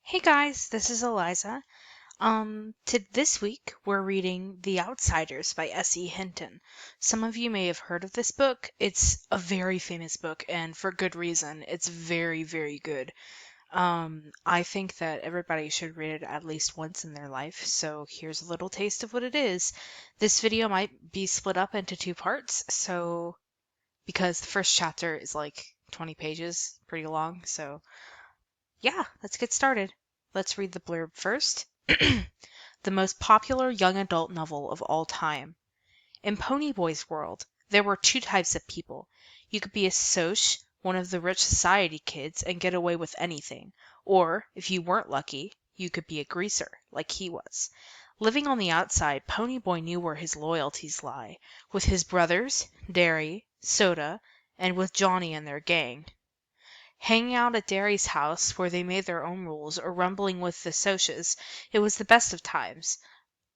Hey guys, this is Eliza. To this week we're reading The Outsiders by S.E. Hinton. Some of you may have heard of this book. It's a very famous book, and for good reason. It's very, very good. I think that everybody should read it at least once in their life, so here's a little taste of what it is. This video might be split up into two parts, because the first chapter is like 20 pages, pretty long, so yeah, let's get started. Let's read the blurb first. The most popular young adult novel of all time. In Ponyboy's world, there were two types of people. You could be a Soc, one of the rich society kids, and get away with anything. Or, if you weren't lucky, you could be a greaser, like he was. Living on the outside, Ponyboy knew where his loyalties lie, with his brothers, Derry, Soda, and with Johnny and their gang. Hanging out at Derry's house, where they made their own rules, or rumbling with the Socs, it was the best of times,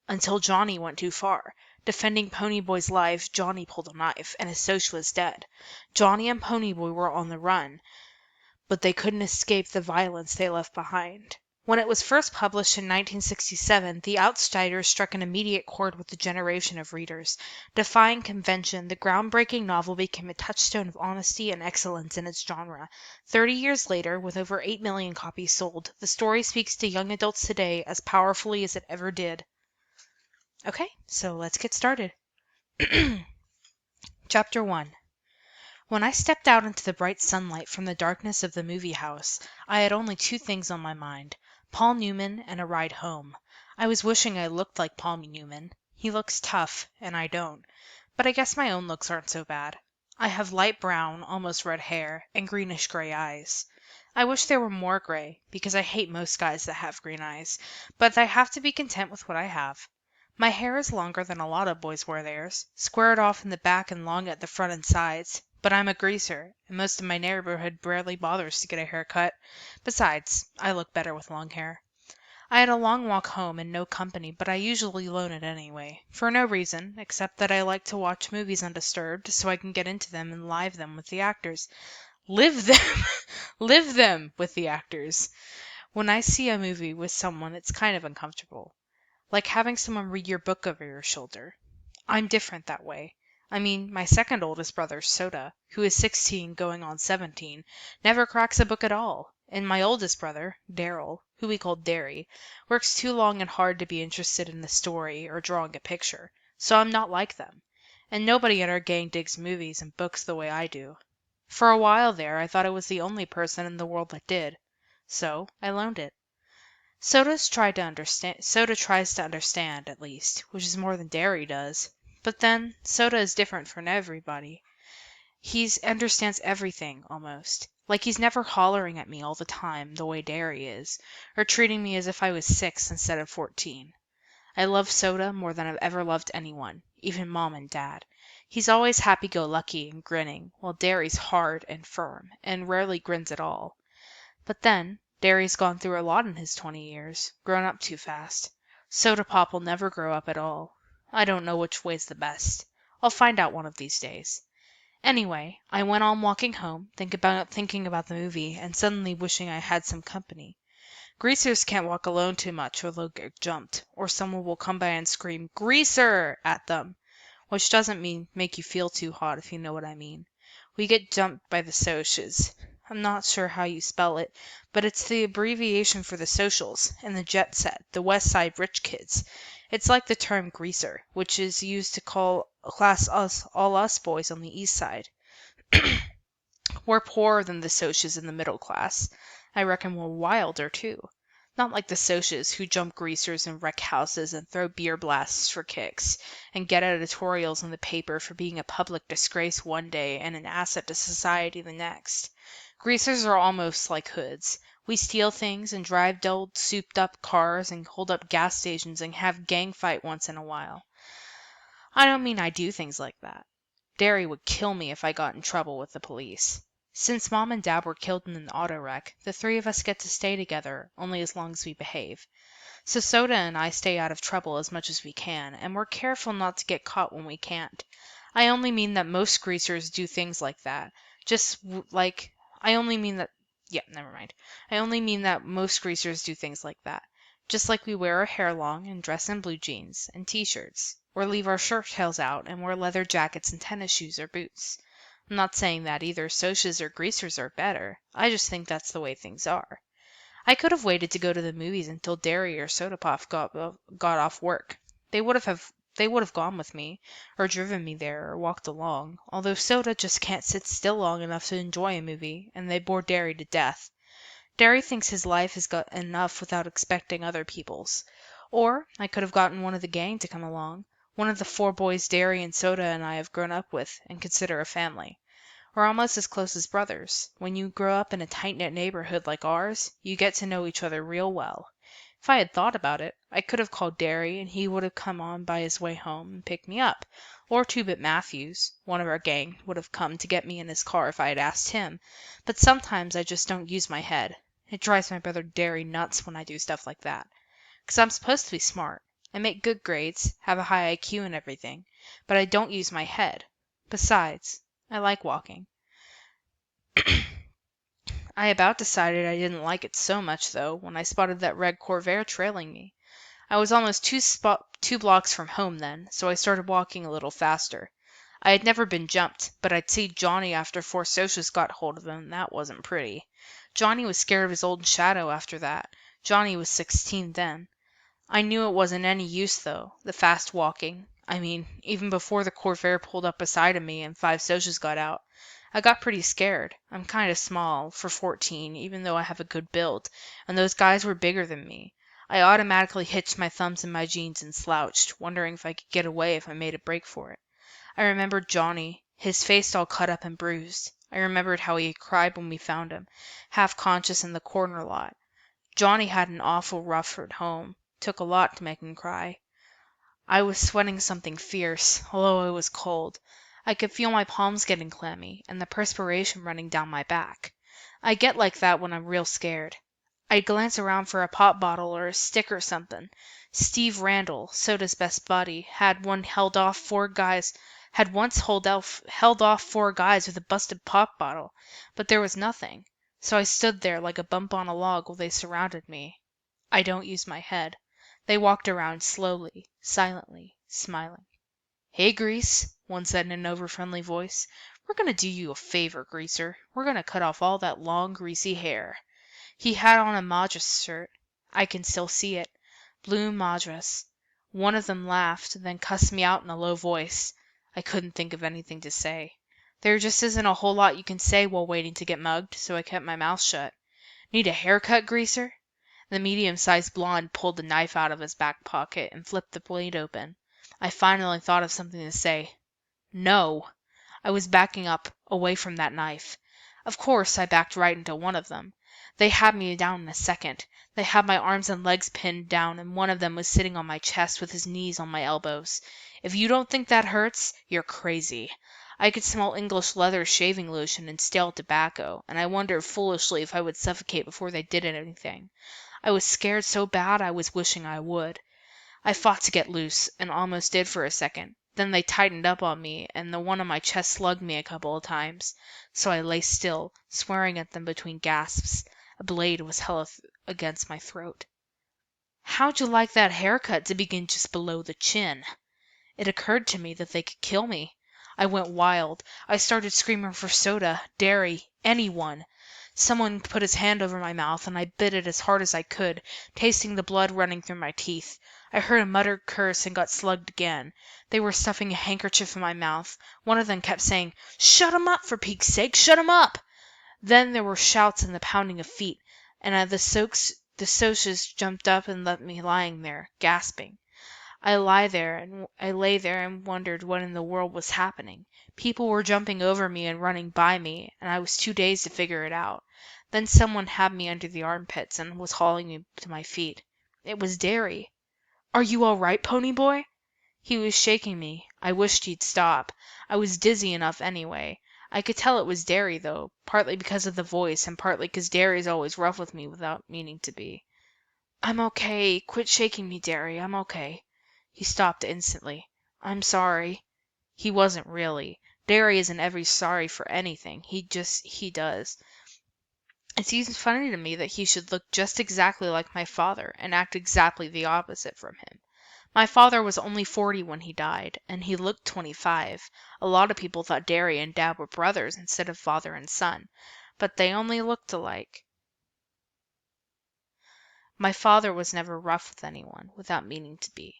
until Johnny went too far. Defending Ponyboy's life, Johnny pulled a knife, and his Soc was dead. Johnny and Ponyboy were on the run, but they couldn't escape the violence they left behind. When it was first published in 1967, The Outsiders struck an immediate chord with a generation of readers. Defying convention, the groundbreaking novel became a touchstone of honesty and excellence in its genre. 30 years later, with over 8 million copies sold, the story speaks to young adults today as powerfully as it ever did. Okay, so let's get started. Chapter 1. When I stepped out into the bright sunlight from the darkness of the movie house, I had only two things on my mind: Paul Newman and a ride home. I was wishing I looked like Paul Newman. He looks tough, and I don't. But I guess my own looks aren't so bad. I have light brown, almost red hair, and greenish gray eyes. I wish there were more gray, because I hate most guys that have green eyes, but I have to be content with what I have. My hair is longer than a lot of boys wear theirs, squared off in the back and long at the front and sides, but I'm a greaser, and most of my neighborhood barely bothers to get a haircut. Besides, I look better with long hair. I had a long walk home and no company, but I usually loan it anyway, for no reason, except that I like to watch movies undisturbed, so I can get into them and live them with the actors. Live them! Live them with the actors! When I see a movie with someone, it's kind of uncomfortable. Like having someone read your book over your shoulder. I'm different that way. I mean, my second oldest brother, Soda, who is 16 going on 17, never cracks a book at all. And my oldest brother, Daryl, who we call Derry, works too long and hard to be interested in the story or drawing a picture. So I'm not like them. And nobody in our gang digs movies and books the way I do. For a while there, I thought I was the only person in the world that did. So I loaned it. Soda tries to understand, at least, which is more than Derry does. But then, Soda is different from everybody. He understands everything, almost. Like he's never hollering at me all the time, the way Derry is, or treating me as if I was 6 instead of 14. I love Soda more than I've ever loved anyone, even Mom and Dad. He's always happy-go-lucky and grinning, while Derry's hard and firm, and rarely grins at all. But then, Derry's gone through a lot in his 20 years, grown up too fast. Soda Pop will never grow up at all. I don't know which way's the best. I'll find out one of these days. Anyway, I went on walking home, thinking about the movie, and suddenly wishing I had some company. Greasers can't walk alone too much or they'll get jumped, or someone will come by and scream, "Greaser!" at them, which doesn't make you feel too hot if you know what I mean. We get jumped by the Socs. I'm not sure how you spell it, but it's the abbreviation for the socials and the jet set, the West Side rich kids. It's like the term greaser, which is used to class all us boys on the East Side. We're poorer than the Socs in the middle class. I reckon we're wilder, too. Not like the Socs who jump greasers and wreck houses and throw beer blasts for kicks, and get editorials in the paper for being a public disgrace one day and an asset to society the next. Greasers are almost like hoods. We steal things and drive old souped-up cars and hold up gas stations and have gang fight once in a while. I don't mean I do things like that. Derry would kill me if I got in trouble with the police. Since Mom and Dad were killed in an auto wreck, the three of us get to stay together, only as long as we behave. So Soda and I stay out of trouble as much as we can, and we're careful not to get caught when we can't. I only mean that most greasers do things like that. I only mean that Yeah, never mind. I only mean that most greasers do things like that. Just like we wear our hair long and dress in blue jeans and t-shirts, or leave our shirt tails out and wear leather jackets and tennis shoes or boots. I'm not saying that either Socs or greasers are better. I just think that's the way things are. I could have waited to go to the movies until Derry or Soda Pop got off work. They would have gone with me, or driven me there, or walked along, although Soda just can't sit still long enough to enjoy a movie, and they bore Derry to death. Derry thinks his life has got enough without expecting other people's. Or I could have gotten one of the gang to come along, one of the four boys Derry and Soda and I have grown up with and consider a family. We're almost as close as brothers. When you grow up in a tight-knit neighborhood like ours, you get to know each other real well. If I had thought about it, I could have called Derry and he would have come on by his way home and picked me up. Or Two-Bit Matthews, one of our gang, would have come to get me in his car if I had asked him. But sometimes I just don't use my head. It drives my brother Derry nuts when I do stuff like that. 'Cause I'm supposed to be smart. I make good grades, have a high IQ and everything, but I don't use my head. Besides, I like walking. I about decided I didn't like it so much, though, when I spotted that red Corvair trailing me. I was almost 2 blocks from home then, so I started walking a little faster. I had never been jumped, but I'd seen Johnny after four Socias got hold of him, and that wasn't pretty. Johnny was scared of his old shadow after that. Johnny was 16 then. I knew it wasn't any use, though, the fast walking. I mean, even before the Corvair pulled up beside of me and five Socias got out. I got pretty scared. I'm kind of small for 14, even though I have a good build, and those guys were bigger than me. I automatically hitched my thumbs in my jeans and slouched, wondering if I could get away if I made a break for it. I remembered Johnny, his face all cut up and bruised. I remembered how he had cried when we found him, half conscious in the corner lot. Johnny had an awful rough at home. Took a lot to make him cry. I was sweating something fierce, although it was cold. I could feel my palms getting clammy, and the perspiration running down my back. I get like that when I'm real scared. I'd glance around for a pop bottle or a stick or something. Steve Randall, Soda's best buddy, had once held off 4 guys with a busted pop bottle, but there was nothing. So I stood there like a bump on a log while they surrounded me. I don't use my head. They walked around slowly, silently, smiling. "Hey, Grease," one said in an over-friendly voice. "We're gonna do you a favor, Greaser. We're gonna cut off all that long, greasy hair." He had on a Madras shirt. I can still see it. Blue Madras. One of them laughed, then cussed me out in a low voice. I couldn't think of anything to say. There just isn't a whole lot you can say while waiting to get mugged, so I kept my mouth shut. "Need a haircut, Greaser?" The medium-sized blonde pulled the knife out of his back pocket and flipped the blade open. I finally thought of something to say. "No!" I was backing up, away from that knife. Of course, I backed right into one of them. They had me down in a second. They had my arms and legs pinned down, and one of them was sitting on my chest with his knees on my elbows. If you don't think that hurts, you're crazy. I could smell English leather shaving lotion and stale tobacco, and I wondered foolishly if I would suffocate before they did anything. I was scared so bad I was wishing I would. I fought to get loose, and almost did for a second. Then they tightened up on me, and the one on my chest slugged me a couple of times. So I lay still, swearing at them between gasps. A blade was held against my throat. "How'd you like that haircut to begin just below the chin?" It occurred to me that they could kill me. I went wild. I started screaming for Soda, Derry, anyone. Someone put his hand over my mouth, and I bit it as hard as I could, tasting the blood running through my teeth. I heard a muttered curse and got slugged again. They were stuffing a handkerchief in my mouth. One of them kept saying, "Shut 'em up, for Pete's sake, shut 'em up!" Then there were shouts and the pounding of feet, and the Socias jumped up and left me lying there, gasping. I lay there and wondered what in the world was happening. People were jumping over me and running by me, and I was too dazed to figure it out. Then someone had me under the armpits and was hauling me to my feet. It was Derry. "Are you all right, pony boy?" He was shaking me. I wished he'd stop. I was dizzy enough anyway. I could tell it was Derry, though, partly because of the voice and partly 'cause Derry's always rough with me without meaning to be. "I'm okay. Quit shaking me, Derry. I'm okay." He stopped instantly. "I'm sorry." He wasn't really. Derry isn't ever sorry for anything. He does. It seems funny to me that he should look just exactly like my father and act exactly the opposite from him. My father was only 40 when he died, and he looked 25. A lot of people thought Derry and Dad were brothers instead of father and son, but they only looked alike. My father was never rough with anyone, without meaning to be.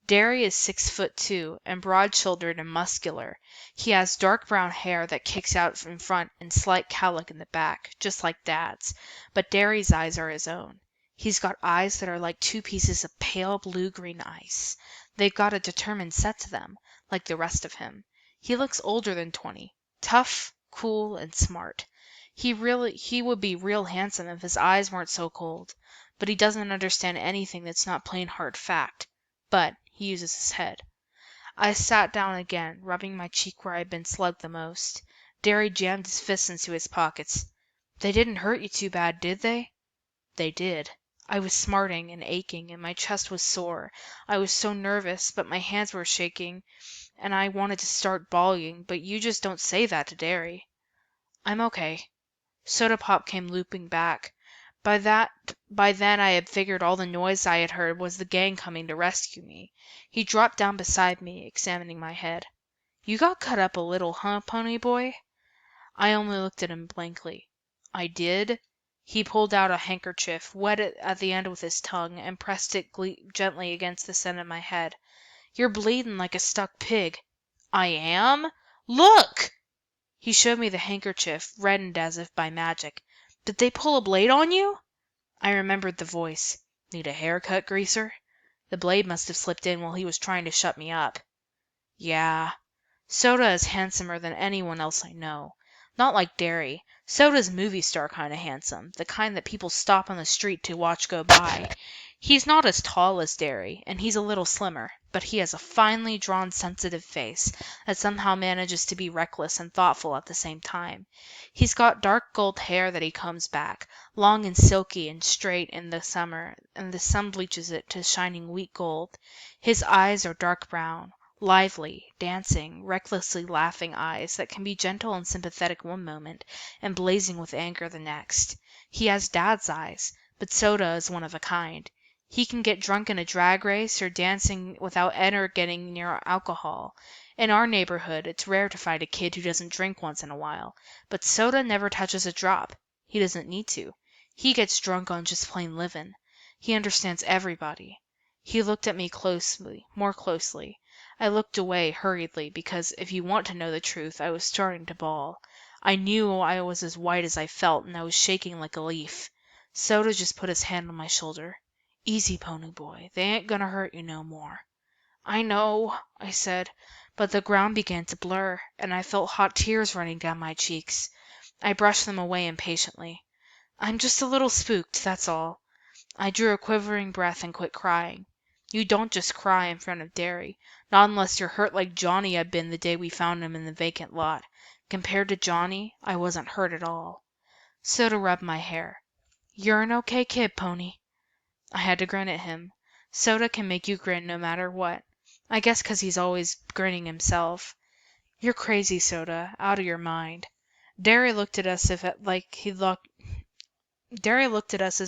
Derry is 6'2" and broad-shouldered and muscular. He has dark brown hair that kicks out in front and slight cowlick in the back, just like Dad's, but Derry's eyes are his own. He's got eyes that are like two pieces of pale blue-green ice. They've got a determined set to them, like the rest of him. He looks older than 20, tough, cool, and smart. He would be real handsome if his eyes weren't so cold, but he doesn't understand anything that's not plain hard fact. But he uses his head. I sat down again, rubbing my cheek where I'd been slugged the most. Derry jammed his fists into his pockets. They didn't hurt you too bad, did they? They did. I was smarting and aching, and my chest was sore. I was so nervous, but my hands were shaking, and I wanted to start bawling, but you just don't say that to Derry. I'm okay. Soda Pop came looping back. By then I had figured all the noise I had heard was the gang coming to rescue me. He dropped down beside me, examining my head. You got cut up a little, huh, pony boy? I only looked at him blankly. I did? He pulled out a handkerchief, wet it at the end with his tongue, and pressed it gently against the center of my head. You're bleeding like a stuck pig. I am? Look! He showed me the handkerchief, reddened as if by magic. Did they pull a blade on you? I remembered the voice. Need a haircut, Greaser? The blade must have slipped in while he was trying to shut me up. Yeah. Soda is handsomer than anyone else I know. Not like Derry. Soda's movie star kind of handsome, the kind that people stop on the street to watch go by. He's not as tall as Derry, and he's a little slimmer, but he has a finely drawn, sensitive face that somehow manages to be reckless and thoughtful at the same time. He's got dark gold hair that he combs back, long and silky and straight in the summer, and the sun bleaches it to shining wheat gold. His eyes are dark brown, lively, dancing, recklessly laughing eyes that can be gentle and sympathetic one moment and blazing with anger the next. He has Dad's eyes, but Soda is one of a kind. He can get drunk in a drag race or dancing without ever getting near alcohol. In our neighborhood, it's rare to find a kid who doesn't drink once in a while, but Soda never touches a drop. He doesn't need to. He gets drunk on just plain livin'. He understands everybody. He looked at me closely, more closely. I looked away hurriedly because, if you want to know the truth, I was starting to bawl. I knew I was as white as I felt, and I was shaking like a leaf. Soda just put his hand on my shoulder. Easy, pony boy. They ain't gonna hurt you no more. I know, I said, but the ground began to blur, and I felt hot tears running down my cheeks. I brushed them away impatiently. I'm just a little spooked, that's all. I drew a quivering breath and quit crying. You don't just cry in front of Derry, not unless you're hurt like Johnny had been the day we found him in the vacant lot. Compared to Johnny, I wasn't hurt at all. Soda rubbed my hair. You're an okay kid, Pony. I had to grin at him. Soda can make you grin no matter what. I guess 'cause he's always grinning himself. You're crazy, Soda, out of your mind. Derry looked at us as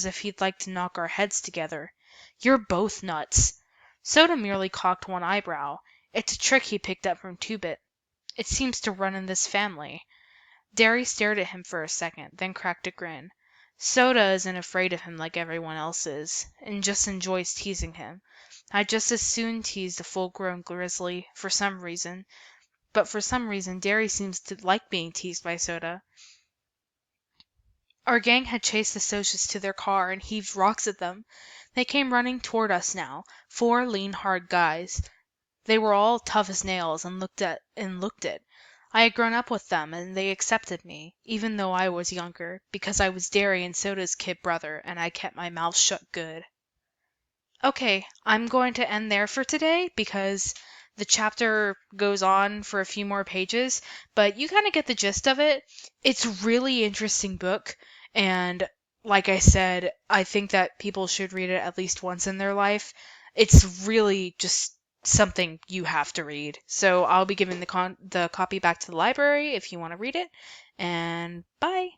if he'd like to knock our heads together. You're both nuts. Soda merely cocked one eyebrow. It's a trick he picked up from Two-Bit. It seems to run in this family. Derry stared at him for a second, then cracked a grin. Soda isn't afraid of him like everyone else is, and just enjoys teasing him. I'd just as soon tease a full-grown grizzly, for some reason. But for some reason, Derry seems to like being teased by Soda. Our gang had chased the Socias to their car and heaved rocks at them. They came running toward us now, 4 lean, hard guys. They were all tough as nails and looked it. I had grown up with them and they accepted me, even though I was younger, because I was Derry and Soda's kid brother and I kept my mouth shut good. Okay, I'm going to end there for today because the chapter goes on for a few more pages, but you kind of get the gist of it. It's a really interesting book, and like I said, I think that people should read it at least once in their life. It's really just something you have to read. So I'll be giving the copy back to the library if you want to read it, and bye.